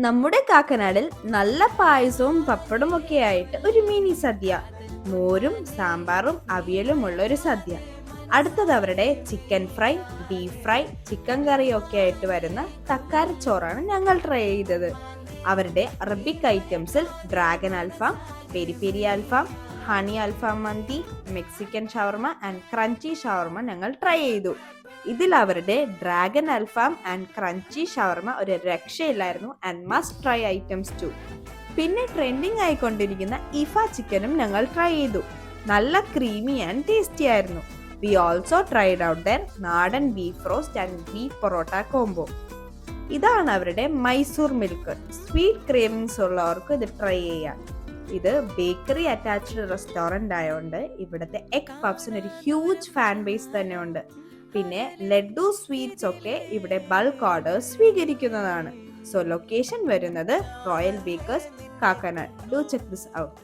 നമ്മുടെ കാക്കനാടിൽ നല്ല പായസവും പപ്പടവും ഒക്കെ ആയിട്ട് ഒരു മിനി സദ്യ, മോരും സാമ്പാറും അവിയലും ഉള്ള ഒരു സദ്യ. അടുത്തത് അവരുടെ chicken fry, beef fry, chicken curry ഒക്കെ ആയിട്ട് വരുന്ന തക്കാരച്ചോറാണ് ഞങ്ങൾ ട്രൈ ചെയ്തത്. അവരുടെ അറബിക് ഐറ്റംസിൽ dragon alfaham, peri peri alfaham, honey alfaham mandi, Mexican shawarma and crunchy shawarma ഞങ്ങൾ ട്രൈ ചെയ്തു. ഇതിൽ അവരുടെ dragon alfaham and crunchy shawarma ഒരു രക്ഷയില്ലായിരുന്നു and must try items too. പിന്നെ ട്രെൻഡിങ് ആയിക്കൊണ്ടിരിക്കുന്ന ഇഫ ചിക്കനും ഞങ്ങൾ ട്രൈ ചെയ്തു. നല്ല ക്രീമി ആൻഡ് ടേസ്റ്റി ആയിരുന്നു. We also tried out their നാടൻ beef roast and beef parotta combo. ഇതാണ് അവരുടെ മൈസൂർ മിൽക്ക്. സ്വീറ്റ് ക്രേവിങ്സ് ഉള്ളവർക്ക് ഇത് ട്രൈ ചെയ്യാം. ഇത് ബേക്കറി അറ്റാച്ച്ഡ് റെസ്റ്റോറൻ്റ് ആയതുകൊണ്ട് ഇവിടുത്തെ എഗ് പഫ്സിന് ഒരു ഹ്യൂജ് ഫാൻ ബേസ് തന്നെ ഉണ്ട്. പിന്നെ ലഡു സ്വീറ്റ്സ് ഒക്കെ ഇവിടെ ബൾക്ക് ഓർഡേഴ്സ് സ്വീകരിക്കുന്നതാണ്. സോ ലൊക്കേഷൻ വരുന്നത് Royal Bakers, Kakkanad. Do check this out.